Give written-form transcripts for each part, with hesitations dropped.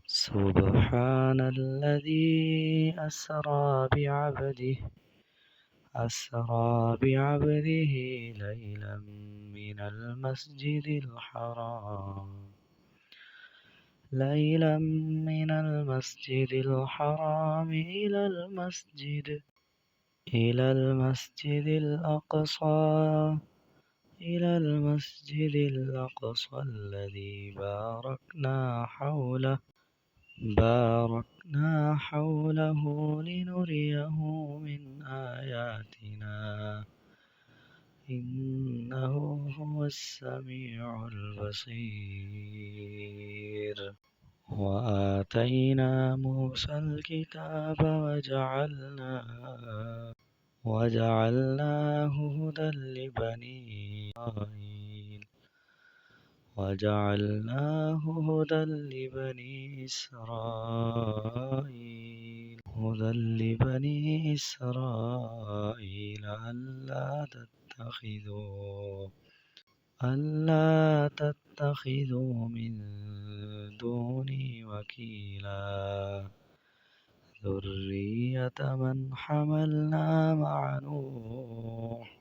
سبحان الذي أسرى بعبده ليلا من المسجد الحرام إلى المسجد الأقصى الذي باركنا حوله لنريه من آياتنا إنه هو السميع البصير وآتينا موسى الكتاب وجعلناه هدى لبني إسرائيل ألا تتخذوا من دوني وكيلا ذرية من حملنا مع نوح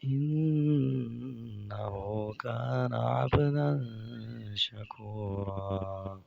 إنه كان عبدا شكورا